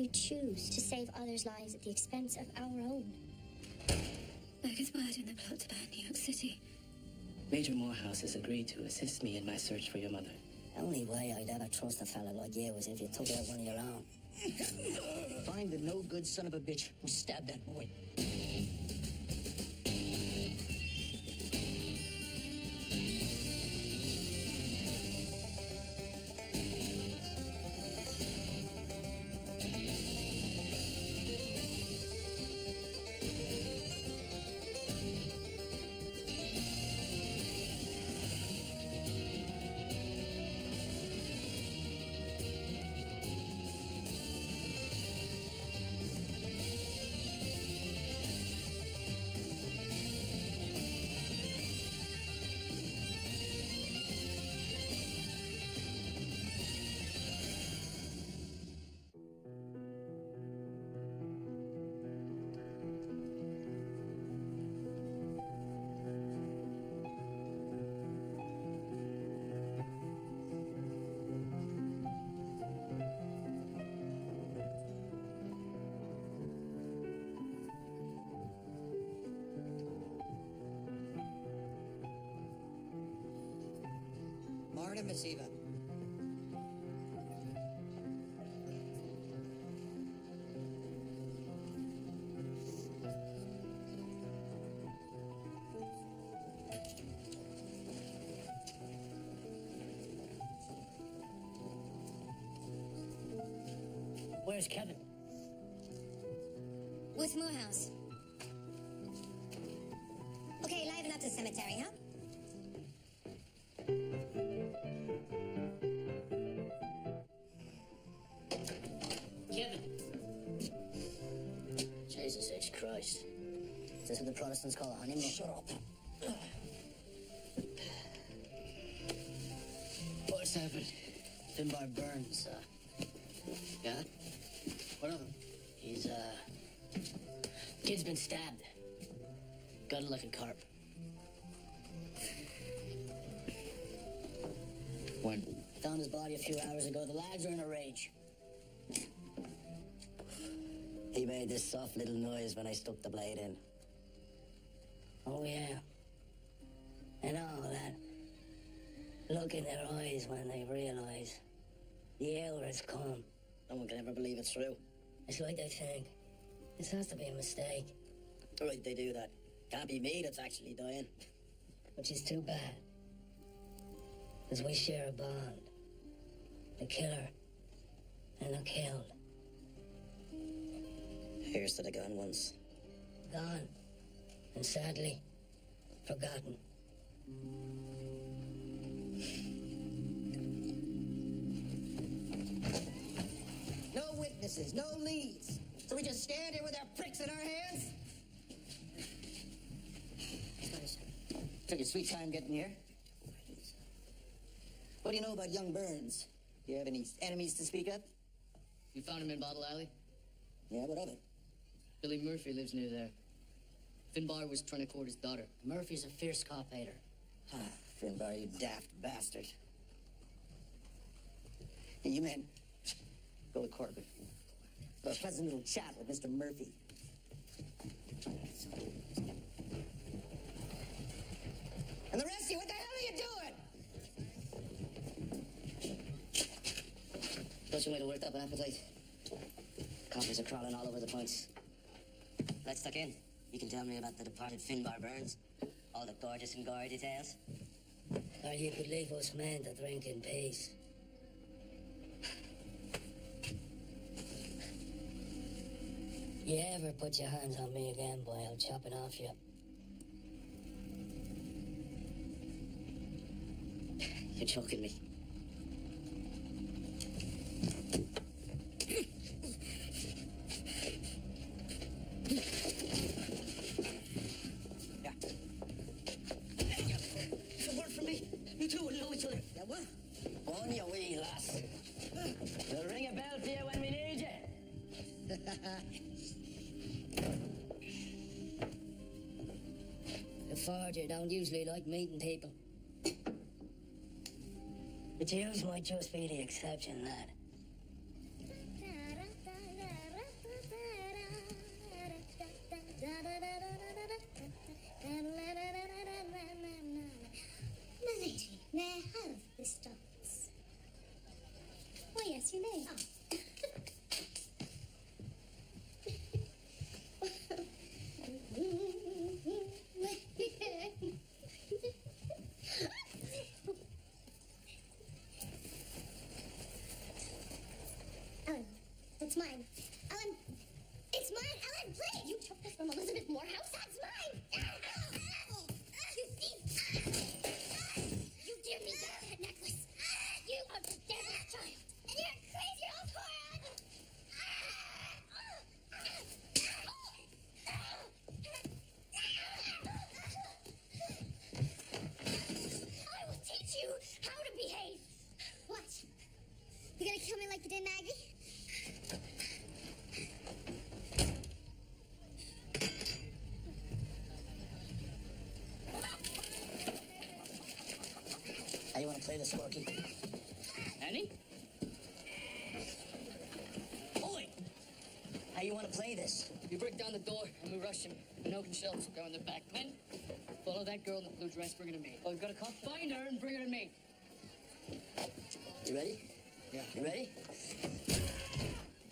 You choose to save others' lives at the expense of our own. Like it's bad in the plot to ban New York City. Major Morehouse has agreed to assist me in my search for your mother. The only way I'd ever trust a fella like you is if you took out one of your own. Find the no good son of a bitch who stabbed that boy. Morning, Miss Eva. Where's Kevin? With Morehouse. Okay, liven up the cemetery, huh? Jesus H. Christ. Is this what the Protestants call a honeymoon? Shut up. What's happened? Finbar Burns, yeah? What of him? He's, kid's been stabbed. Gutted like a carp. When? Found his body a few hours ago. The lads are in a rage. He made this soft little noise when I stuck the blade in. Oh, yeah. And all that look in their eyes when they realize the hour has come. No one can ever believe it's true. It's like they think. This has to be a mistake. Right, they do that. Can't be me that's actually dying. Which is too bad. Because we share a bond. The killer and the killed. Here's to the gone ones. Gone. And sadly, forgotten. No witnesses, no leads. So we just stand here with our pricks in our hands? Took your sweet time getting here. What do you know about young Burns? Do you have any enemies to speak of? You found him in Bottle Alley? Yeah, what of it? Billy Murphy lives near there. Finbar was trying to court his daughter. Murphy's a fierce cop hater. Finbar, you daft bastard. Hey, you men, go with Corbin. A pleasant little chat with Mr. Murphy. And the rest of you, what the hell are you doing? Thought you might have worked up an appetite. Coffees are crawling all over the place. Let's tuck in. You can tell me about the departed Finbar Burns. All the gorgeous and gory details. Or you could leave us men to drink in peace. You ever put your hands on me again, boy, I'll chop it off you. You're choking me. Yeah, what? On your way, lass. We'll ring a bell for you when we need you. The forger don't usually like meeting people. But you might just be the exception, lad. mine. Ellen, it's mine. Ellen, please. You took this from Elizabeth Morehouse. That's mine. You thief. You dare me wear that necklace. You are the devil's child. And you're a crazy old whore. I will teach you how to behave. What? You gonna kill me like you did Maggie? How you want to play this, Corky? Annie? Oi! How you want to play this? You break down the door and we rush him. And open shelves go in the back. Men, follow that girl in the blue dress, bring her to me. Oh, we've got a cop. Find her and bring her to me. You ready? Yeah. You ready?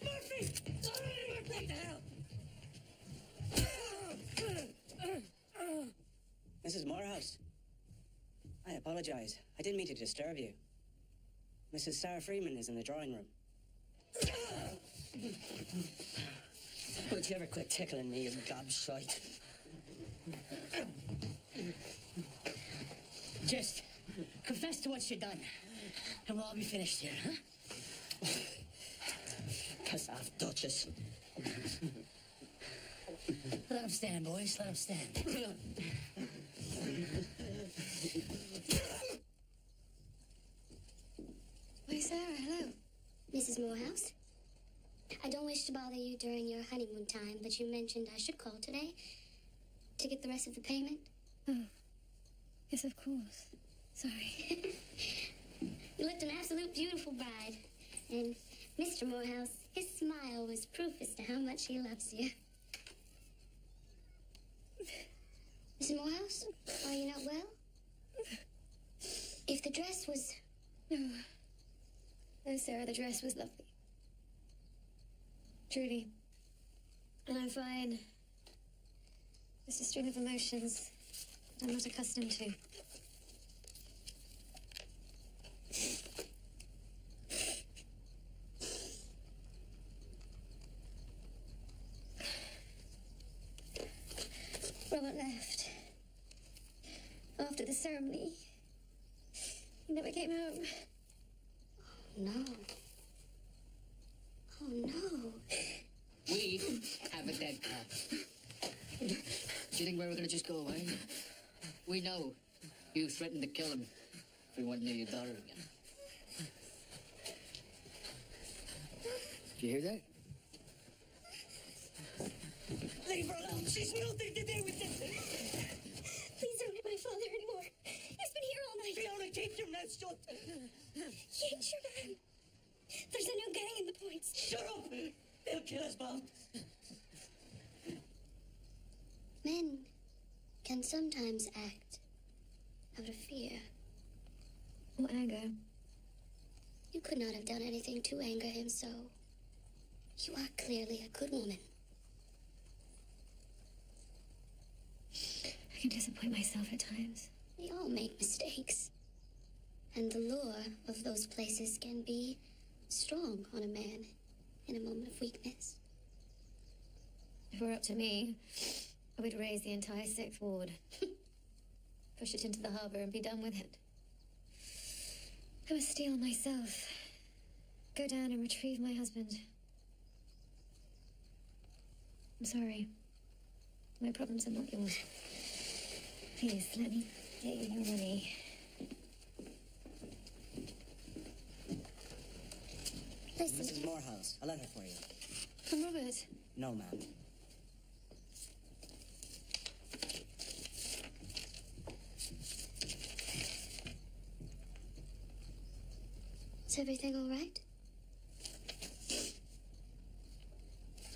Murphy! What the hell? Mrs. Morehouse, I apologize. I didn't mean to disturb you. Mrs. Sarah Freeman is in the drawing room. Would you ever quit tickling me, you gobshite? Just confess to what you done, and we'll all be finished here, huh? Piss off, Duchess. Let him stand, boys. Let him stand. Why, Sarah, hello. Mrs. Morehouse? I don't wish to bother you during your honeymoon time, but you mentioned I should call today to get the rest of the payment. Oh, yes, of course. Sorry. You looked an absolute beautiful bride. And Mr. Morehouse, his smile was proof as to how much he loves you. Mrs. Morehouse, are you not well? If the dress was... No. No, Sarah, the dress was lovely. Truly. And I'm fine. Just a string of emotions I'm not accustomed to. Robert left. After the ceremony. He never came home. No. Oh, no. We have a dead cop. Do you think we were gonna just go away? We know you threatened to kill him if we went near your daughter again. Did you hear that? Leave her alone. She's nothing to do with this. Please don't hit my father anymore. He's been here all night. Fiona, keep your mouth shut. He ain't your man. There's a new gang in the points. Shut up. They'll kill us both. Men can sometimes act out of fear. Or anger. You could not have done anything to anger him, so you are clearly a good woman. I can disappoint myself at times. We all make mistakes. And the lure of those places can be strong on a man in a moment of weakness. If it were up to me, I would raise the entire 6th Ward. Push it into the harbor and be done with it. I must steal myself. Go down and retrieve my husband. I'm sorry. My problems are not yours. Please, let me get you your money. Listen, Mrs. Morehouse, a letter for you. From Robert. No, ma'am. is everything all right?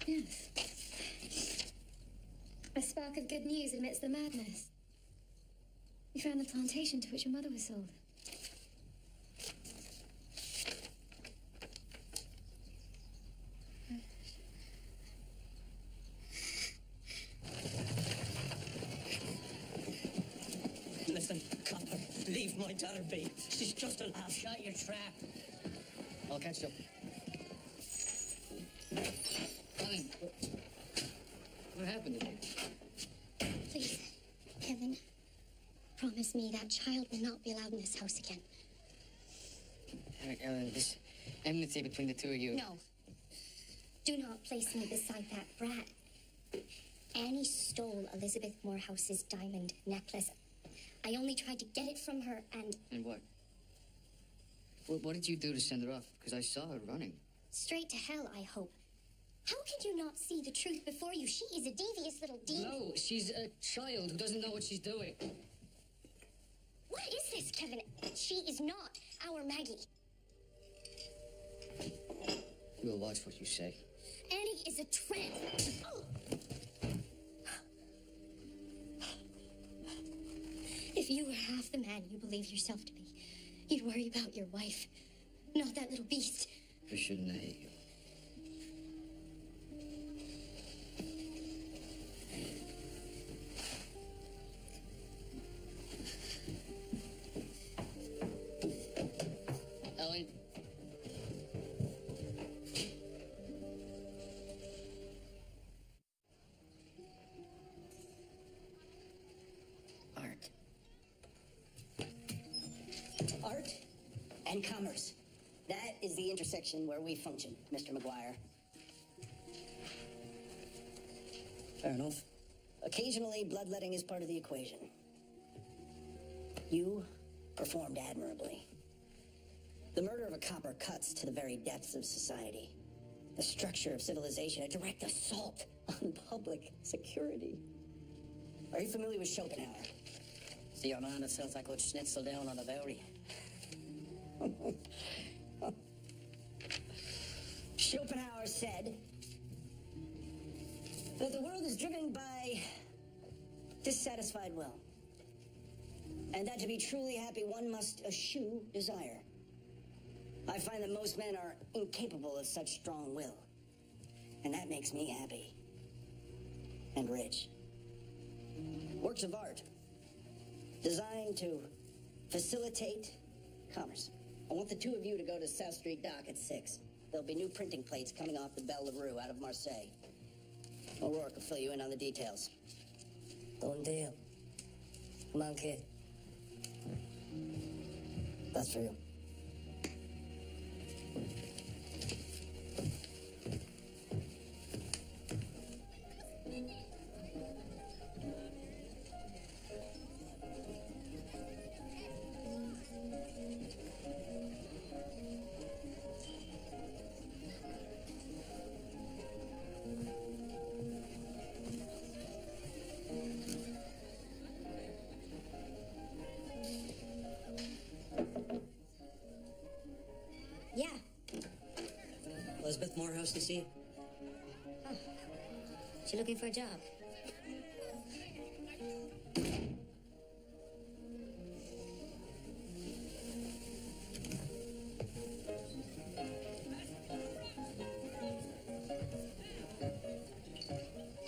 Yes. A spark of good news amidst the madness. You found the plantation to which your mother was sold. Listen, copper, leave my daughter be. She's just a laugh. Shut your trap. I'll catch up. promise me that child will not be allowed in this house again? Ellen, this enmity between the two of you. No. Do not place me beside that brat. Annie stole Elizabeth Morehouse's diamond necklace. I only tried to get it from her and... And what? What did you do to send her off? Because I saw her running. Straight to hell, I hope. How can you not see the truth before you? She is a devious little demon. No, she's a child who doesn't know what she's doing. What is this, Kevin? She is not our Maggie. We'll watch what you say. Annie is a tramp. Oh. If you were half the man you believe yourself to be, you'd worry about your wife, not that little beast. I shouldn't have hate you. Ellen. Art. Art and commerce. That is the intersection where we function, Mr. McGuire. Fair enough. Occasionally, bloodletting is part of the equation. You performed admirably. The murder of a copper cuts to the very depths of society. The structure of civilization, a direct assault on public security. Are you familiar with Schopenhauer? See your man that sells that good schnitzel down on the Bowery. Schopenhauer said that the world is driven by dissatisfied will. And that to be truly happy, one must eschew desire. I find that most men are incapable of such strong will. And that makes me happy. And rich. Works of art designed to facilitate commerce. I want the two of you to go to South Street Dock at 6. There'll be new printing plates coming off the Belle Rue out of Marseille. O'Rourke will fill you in on the details. Done deal. Come on, kid. That's for you. Yeah. Elizabeth Morehouse to see you. She looking for a job?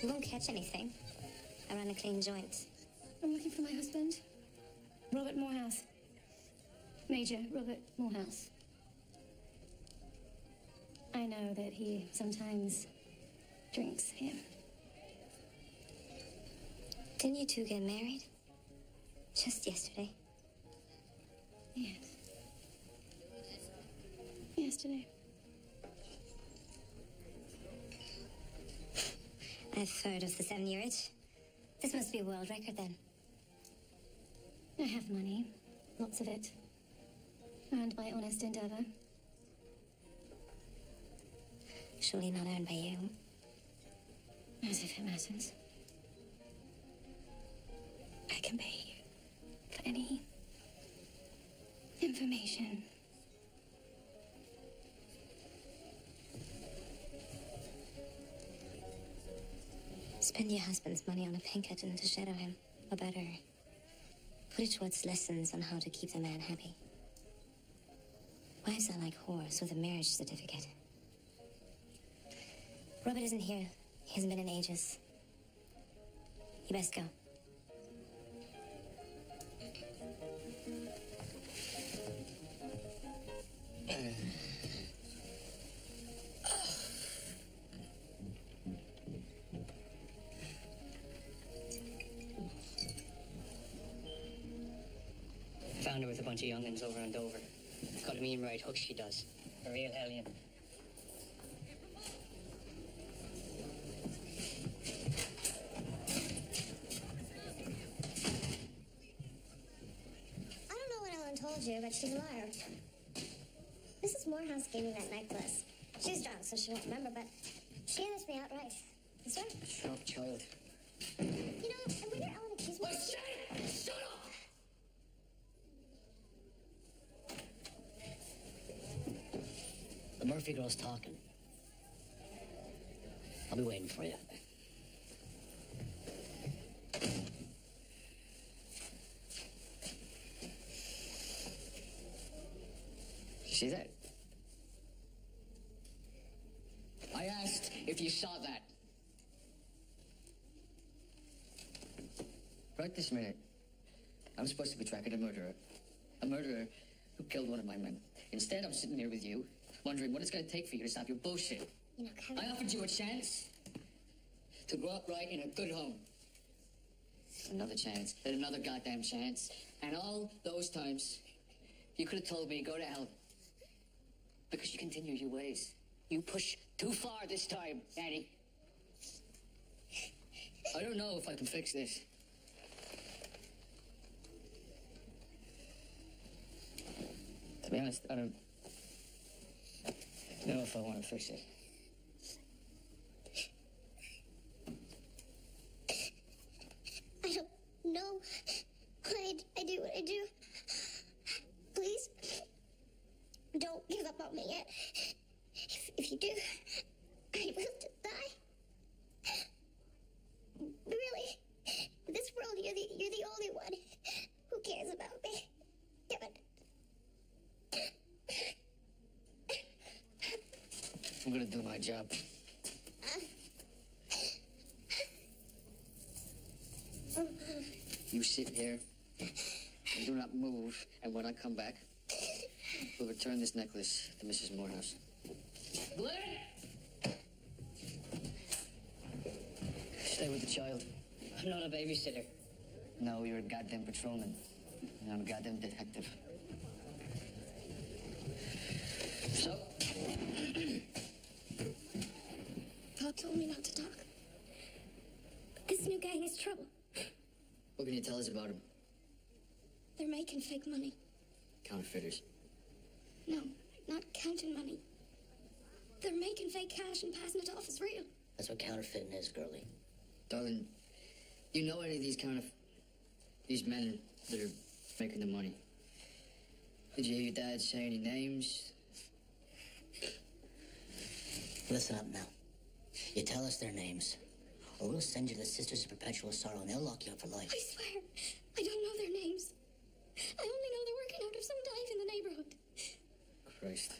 You won't catch anything. I ran a clean joint. I'm looking for my husband, Robert Morehouse. Major Robert Morehouse. I know that he sometimes drinks here. Didn't you two get married? Just yesterday. Yes. Yesterday. I've heard of the 7-year itch. This must be a world record then. I have money, lots of it, earned by honest endeavor. Surely not earned by you. As if it matters. I can pay you for any information. Spend your husband's money on a pink kitten to shadow him. Or better, put it towards lessons on how to keep the man happy. Wives are like whores with a marriage certificate. Robert isn't here. He hasn't been in ages. You best go. bunch of young'uns over and over. Got a mean right hook, she does. A real hellion. I don't know what Ellen told you, but she's a liar. Mrs. Morehouse gave me that necklace. She's drunk, so she won't remember, but she asked me outright. This one? Shut up, child. You know, I wonder Ellen accused me. Shut up! The Murphy girl's talking. I'll be waiting for you. See that? I asked if you saw that. Right this minute, I'm supposed to be tracking a murderer. A murderer who killed one of my men. Instead, I'm sitting here with you, wondering what it's going to take for you to stop your bullshit. You know, Kevin. I offered you a chance to grow up right in a good home. Another chance, then another goddamn chance. And all those times, you could have told me, go to hell. Because you continue your ways. You push too far this time, Annie. I don't know if I can fix this. To be honest, I don't know if I want to fix it. I don't know why I do what I do. Please, don't give up on me yet. If you do, I will just die. Really, in this world, you're the only one who cares about me. Kevin. I'm gonna do my job. You sit here and do not move, and when I come back, we'll return this necklace to Mrs. Morehouse. Glenn! Stay with the child. I'm not a babysitter. No, you're a goddamn patrolman. And I'm a goddamn detective. So? Bob told me not to talk. But this new gang is trouble. What can you tell us about him? They're making fake money. Counterfeiters. No, not counting money. They're making fake cash and passing it off as real. That's what counterfeiting is, girlie. Darling, you know any of these men that are making the money? Did you hear your dad say any names? Listen up now. You tell us their names, or we'll send you to the Sisters of Perpetual Sorrow, and they'll lock you up for life. I swear, I don't know their names. I only know they're working out of some dive in the neighborhood. Christ.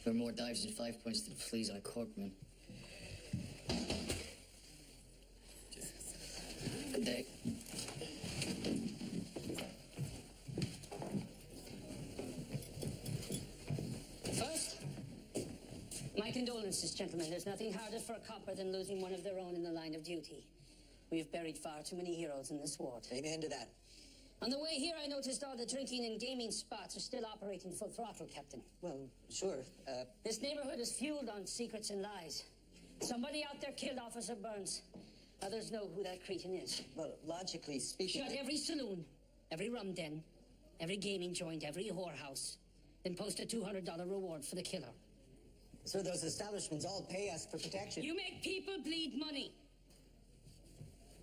There are more dives in 5 points than fleas on a cork, man. Good day. First, my condolences, gentlemen. There's nothing harder for a copper than losing one of their own in the line of duty. We've buried far too many heroes in this war. Amen to that. On the way here, I noticed all the drinking and gaming spots are still operating full throttle, Captain. Well, sure. This neighborhood is fueled on secrets and lies. Somebody out there killed Officer Burns. Others know who that cretin is. Well, logically speaking... Shut every saloon, every rum den, every gaming joint, every whorehouse. Then post a $200 reward for the killer. So those establishments all pay us for protection. You make people bleed money.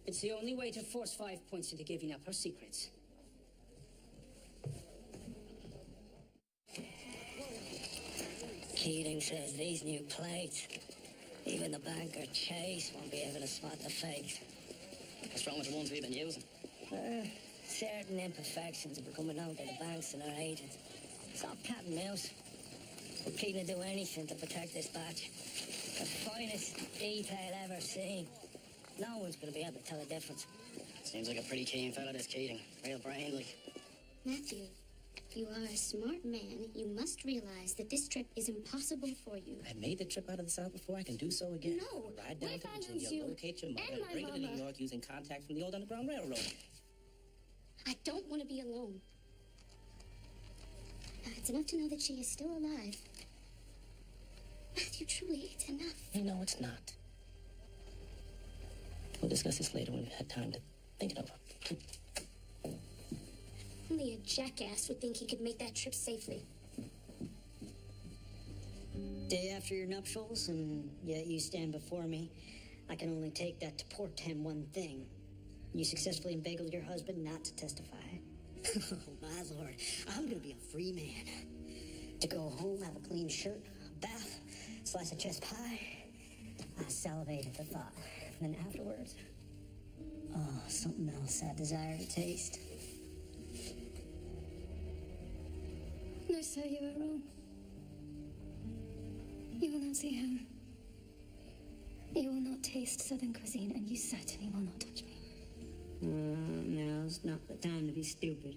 It's the only way to force 5 points into giving up her secrets. Keating says these new plates, even the banker Chase won't be able to spot the fakes. What's wrong with the ones we've been using? Certain imperfections are becoming known to the banks and their agents. It's not cat and mouse. We're Keating to do anything to protect this batch. The finest detail ever seen. No one's going to be able to tell the difference. Seems like a pretty keen fella, this Keating. Real brainly. Matthew, you are a smart man. You must realize that this trip is impossible for you. I made the trip out of the South before. I can do so again. No. Ride down What to if I lose Virginia, you locate your mother, and and my bring her to mama? New York using contacts from the old Underground Railroad. I don't want to be alone. It's enough to know that she is still alive. Matthew, truly, it's enough. You know it's not. We'll discuss this later when we've had time to think it over. Only a jackass would think he could make that trip safely. Day after your nuptials, and yet you stand before me. I can only take that to portend one thing. You successfully inveigled your husband not to testify. Oh, my lord. I'm gonna be a free man. To go home, have a clean shirt, a bath, slice of chest pie. I salivate at the thought. And then afterwards, oh, something else I desire to taste. No, sir, you are wrong. You will not see him. You will not taste southern cuisine, and you certainly will not touch me. Now's not the time to be stupid.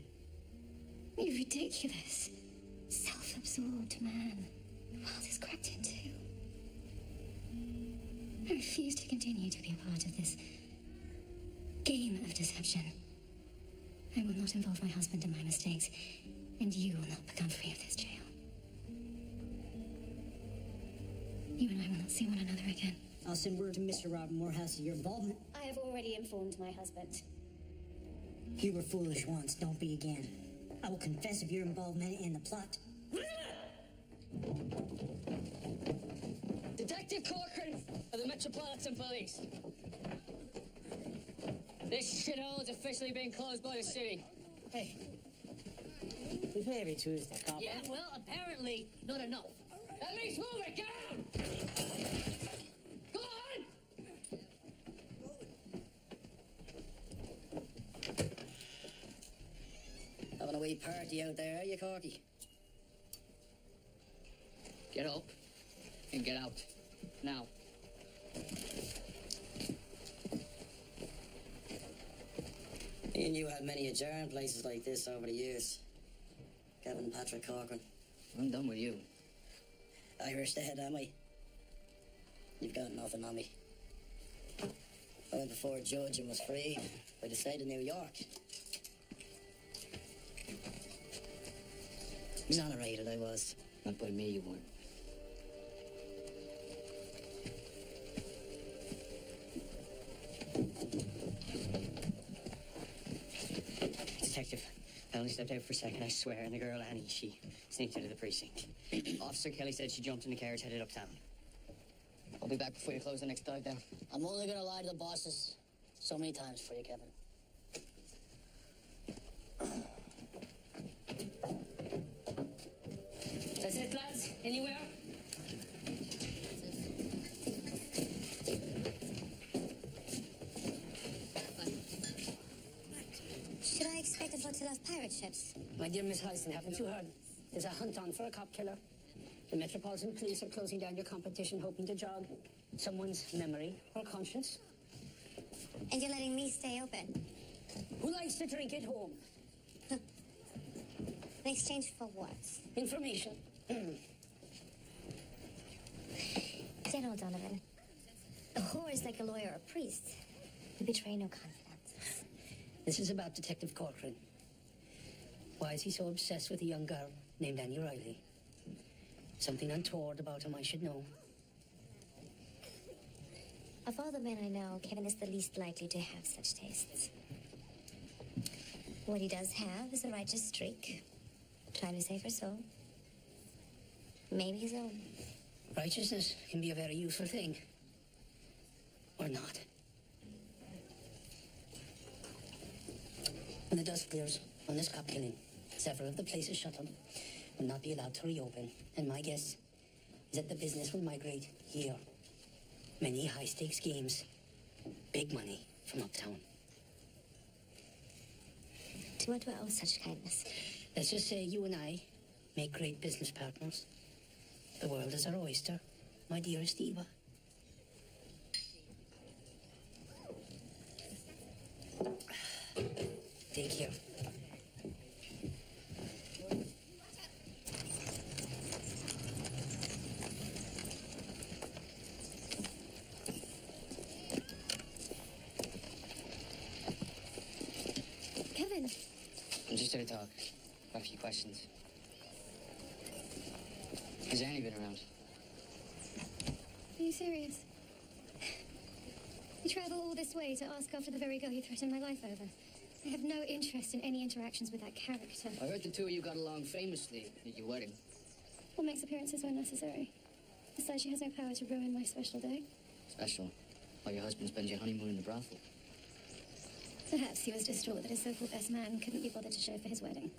You ridiculous, self-absorbed man. The world is crept into. I refuse to continue to be a part of this game of deception. I will not involve my husband in my mistakes, and you will not become free of this jail. You and I will not see one another again. I'll send word to Mr. Robert Morehouse of your involvement. I have already informed my husband. You were foolish once, don't be again. I will confess of your involvement in the plot. Detective Corcoran of the Metropolitan Police. This shithole has officially been closed by the city. Hey, we pay every Tuesday, cop. Yeah, well, apparently not enough. At least move it, get out! Go on! Having a wee party out there, are you, Corky? Get up and get out. Now. Me and you had many adjourned places like this over the years. Kevin Patrick Corcoran. I'm done with you. Irish dead, am I? You've got nothing on me. I went before a judge and was freed by the state of New York. Exonerated I was. Not by me, you weren't. Detective, I only stepped out for a second, I swear, and the girl, Annie, she sneaked into the precinct. Officer Kelly said she jumped in the carriage headed uptown. I'll be back before you close the next dive down. I'm only gonna lie to the bosses so many times for you, Kevin. That's it, lads? Anywhere? Should I expect a flotilla of pirate ships? My dear Miss Hyson, haven't you heard? There's a hunt on for a cop killer. The Metropolitan Police are closing down your competition, hoping to jog someone's memory or conscience. And you're letting me stay open? Who likes to drink at home? In exchange for what? Information. General Donovan, a whore is like a lawyer or a priest. You betray no confidence. This is about Detective Corcoran. Why is he so obsessed with a young girl named Annie Riley? Something untoward about him I should know. Of all the men I know, Kevin is the least likely to have such tastes. What he does have is a righteous streak. Trying to save her soul. Maybe his own. Righteousness can be a very useful thing. Or not. When the dust clears on this cop killing, several of the places shuttered will not be allowed to reopen. And my guess is that the business will migrate here. Many high-stakes games. Big money from uptown. To what do I owe such kindness? Let's just say you and I make great business partners. The world is our oyster, my dearest Eva. Take care. Kevin, I'm just here to talk. Got a few questions. Has Annie been around? Are you serious? You travel all this way to ask after the very girl you threatened my life over? I have no interest in any interactions with that character. I heard the two of you got along famously at your wedding. What makes appearances when necessary? Besides, she has no power to ruin my special day. Special? While your husband spends your honeymoon in the brothel. Perhaps he was distraught that his so-called best man couldn't be bothered to show for his wedding.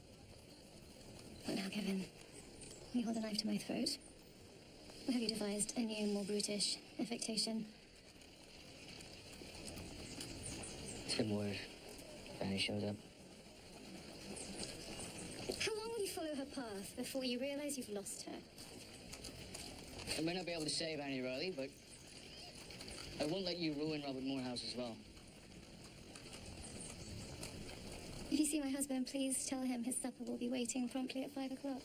But now, Kevin, will you hold a knife to my throat? Or have you devised a new, more brutish affectation? Tim word. If Annie shows up. How long will you follow her path before you realize you've lost her? I may not be able to save Annie Riley, but I won't let you ruin Robert Morehouse as well. If you see my husband, please tell him his supper will be waiting promptly at 5 o'clock.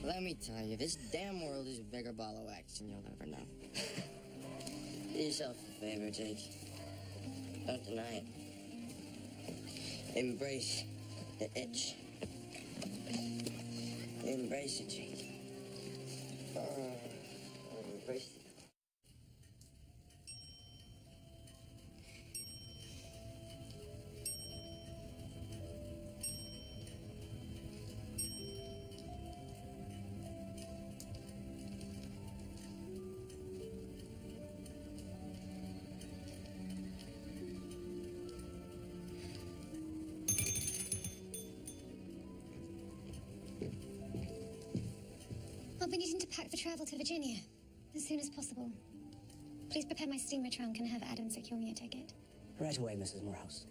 Let me tell you, this damn world is a bigger ball of wax and you'll never know. Do yourself a favor, Jake. Don't deny it. Embrace the itch. Embrace it, Jake. Embrace it. I'll be needing to pack for travel to Virginia as soon as possible. Please prepare my steamer trunk and have Adam secure me a ticket. Right away, Mrs. Morehouse.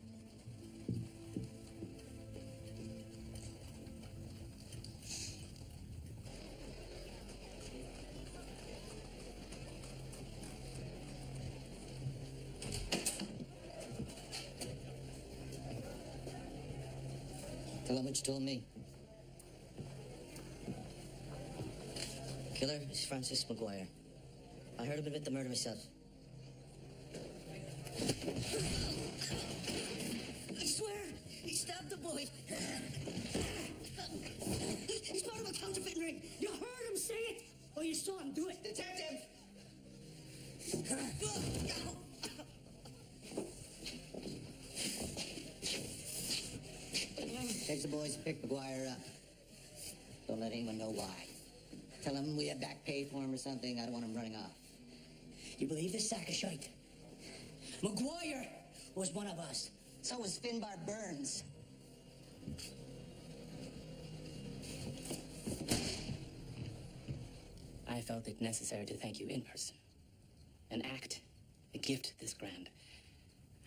Tell them what you told me. Killer is Francis McGuire. I heard of him at the murder myself. I swear, he stabbed the boy. He's part of a counterfeit ring. You heard him say it, or you saw him do it. Detective! Take the boys and pick McGuire up. Don't let anyone know why. Tell him we have back pay for him or something. I don't want him running off. You believe this sack of shite? McGuire was one of us. So was Finbar Burns. I felt it necessary to thank you in person. An act, a gift this grand.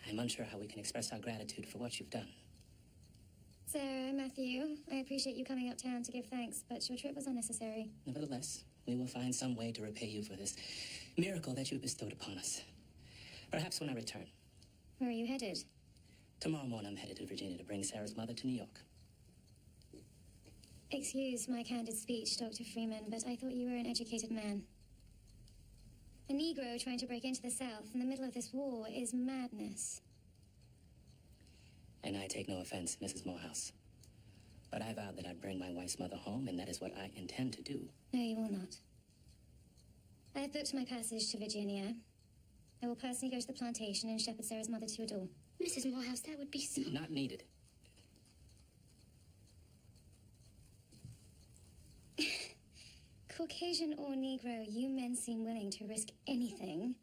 I'm unsure how we can express our gratitude for what you've done. Sarah, Matthew, I appreciate you coming uptown to give thanks, but your trip was unnecessary. Nevertheless, we will find some way to repay you for this miracle that you bestowed upon us. Perhaps when I return. Where are you headed? Tomorrow morning, I'm headed to Virginia to bring Sarah's mother to New York. Excuse my candid speech, Dr. Freeman, but I thought you were an educated man. A Negro trying to break into the South in the middle of this war is madness. And I take no offense, Mrs. Morehouse. But I vowed that I'd bring my wife's mother home, and that is what I intend to do. No, you will not. I have booked my passage to Virginia. I will personally go to the plantation and shepherd Sarah's mother to your door. Mrs. Morehouse, that would be so... Not needed. Caucasian or Negro, you men seem willing to risk anything,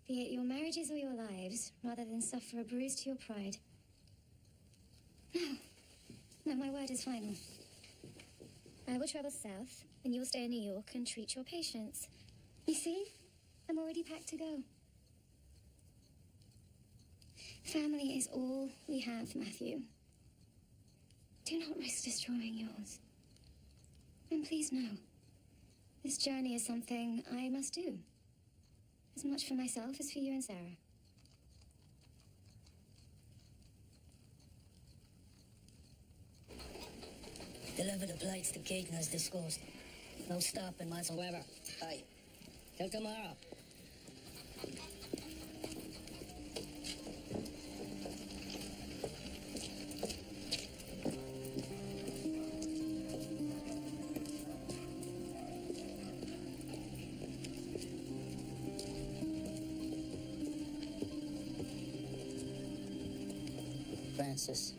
be it your marriages or your lives, rather than suffer a bruise to your pride. No, my word is final. I will travel south, and you will stay in New York and treat your patients. You see? I'm already packed to go. Family is all we have, Matthew. Do not risk destroying yours. And please know, this journey is something I must do. As much for myself as for you and Sarah. Deliver the plates to Keaton as discussed. No stopping whatsoever. Aye. Till tomorrow. Francis.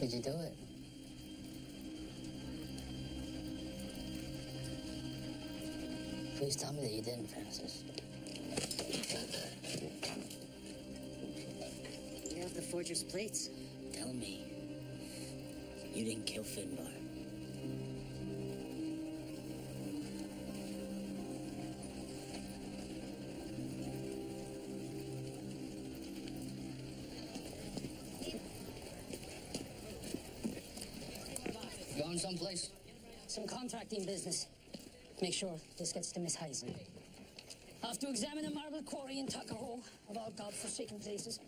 Did you do it? Please tell me that you didn't, Francis. You have the forger's plates. Tell me. You didn't kill Finbar. Going someplace? Some contracting business. Make sure this gets to Miss Heisen. I have to examine the marble quarry in Tuckahoe, of all godforsaken places.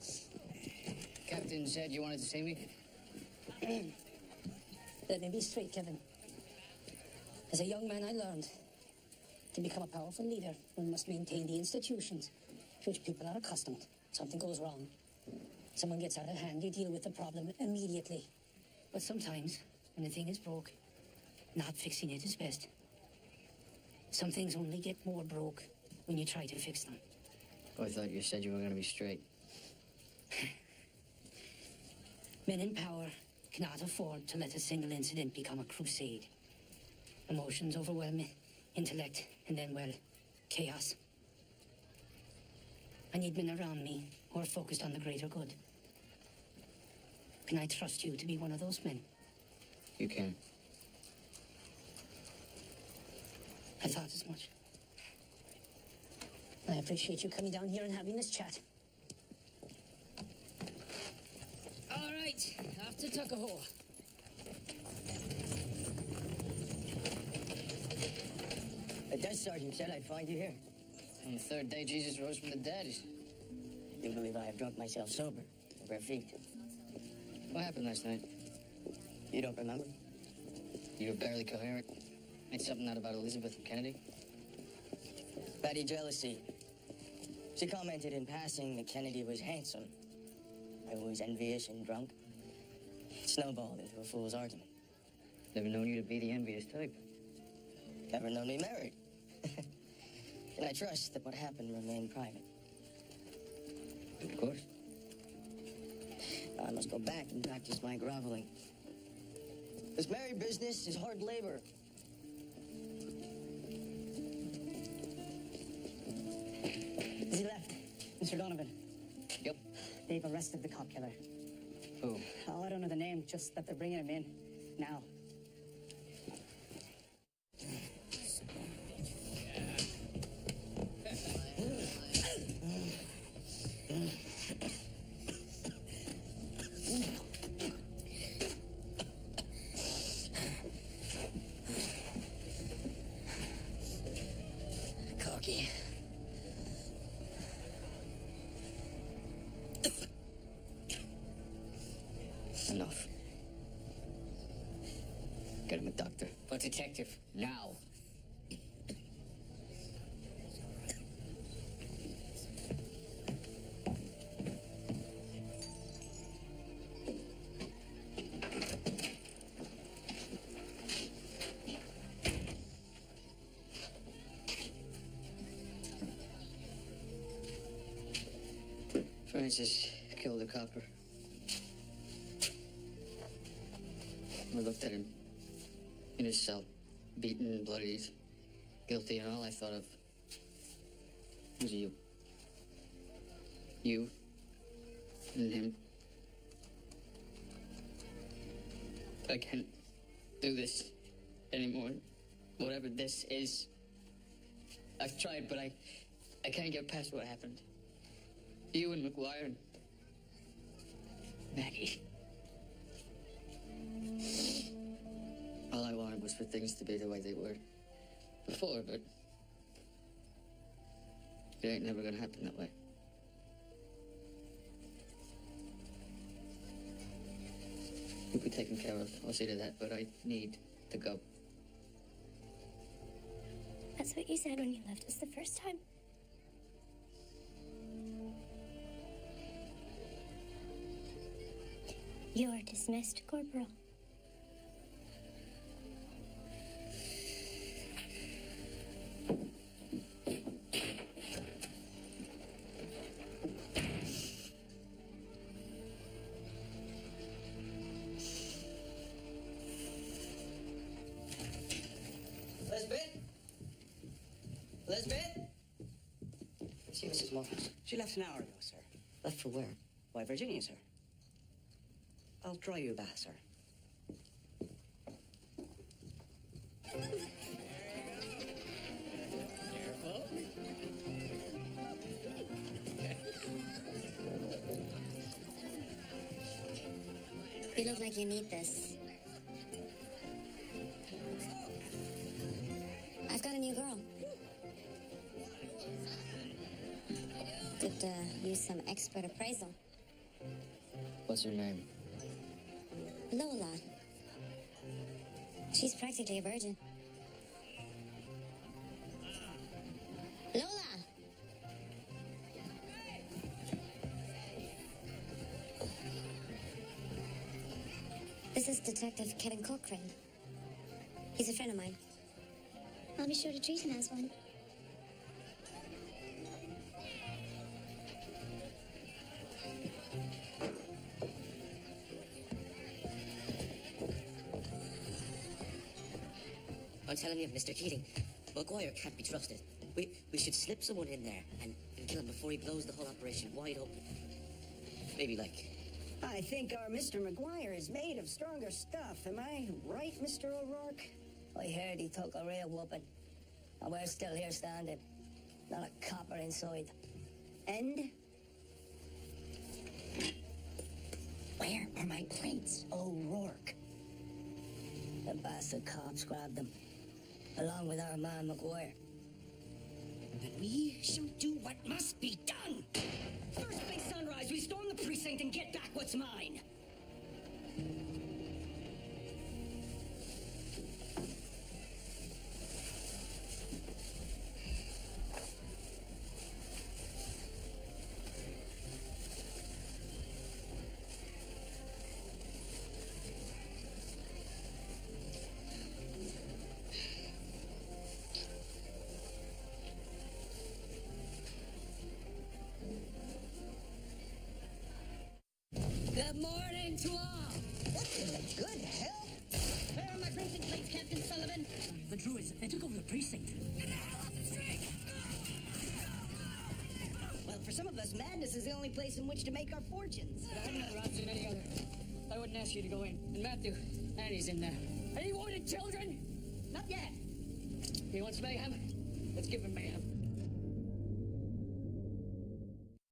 Captain said you wanted to see me? Let me be straight, Kevin. As a young man, I learned to become a powerful leader, one must maintain the institutions to which people are accustomed. Something goes wrong. Someone gets out of hand, you deal with the problem immediately. But sometimes, when a thing is broke, not fixing it is best. Some things only get more broke when you try to fix them. Oh, I thought you said you were going to be straight. Men in power cannot afford to let a single incident become a crusade. Emotions overwhelm intellect, and then, well, chaos. I need men around me who are focused on the greater good. Can I trust you to be one of those men? You can. I thought as much. I appreciate you coming down here and having this chat. All right, off to Tuckahoe. The desk sergeant said I'd find you here. On the third day Jesus rose from the dead. I do believe I have drunk myself sober. Bare feet. What happened last night? You don't remember? You were barely coherent. Made something out about Elizabeth and Kennedy. Petty jealousy. She commented in passing that Kennedy was handsome. I was envious and drunk. It snowballed into a fool's argument. Never known you to be the envious type. Never known me married. And I trust that what happened remained private. Of course. I must go back and practice my groveling. This married business is hard labor. He left. Mr. Donovan. Yep. They've arrested the cop killer. Who? Oh, I don't know the name, just that they're bringing him in. Now. Corky. Enough. Get him a doctor. But detective, now. Francis killed a copper. I looked at him in his cell, beaten and bloodied, guilty, and all I thought of was you. You and him. I can't do this anymore. Whatever this is. I've tried, but I can't get past what happened. You and McGuire and Maggie. All I wanted was for things to be the way they were before, but it ain't never gonna happen that way. You'll be taken care of. I'll see to that, but I need to go. That's what you said when you left us the first time. You're dismissed, Corporal. Elizabeth? See Mrs. Moore. She left an hour ago, sir. Left for where? Why, Virginia, sir. I'll draw you a bath, sir. You look like you need this. I've got a new girl. Could use some expert appraisal. What's her name? Lola. She's practically a virgin. Lola! This is Detective Kevin Cochran. He's a friend of mine. I'll be sure to treat him as one. I'm telling you, Mr. Keating, McGuire can't be trusted. We should slip someone in there and kill him before he blows the whole operation wide open. Maybe like... I think our Mr. McGuire is made of stronger stuff. Am I right, Mr. O'Rourke? I heard he took a real whooping. And we're still here standing. Not a copper inside. And? Where are my plates, O'Rourke? The bastard cops grabbed them. Along with our man McGuire. Then we shall do what must be done. First by sunrise, we storm the precinct and get back what's mine. Good morning to all. What in the good hell? Where are my precinct plates, Captain Sullivan? The Druids, they took over the precinct. Well, for some of us, madness is the only place in which to make our fortunes. I've never seen any other. I wouldn't ask you to go in. And Matthew, Annie's in there. Any wanted children? Not yet. He wants mayhem? Let's give him mayhem.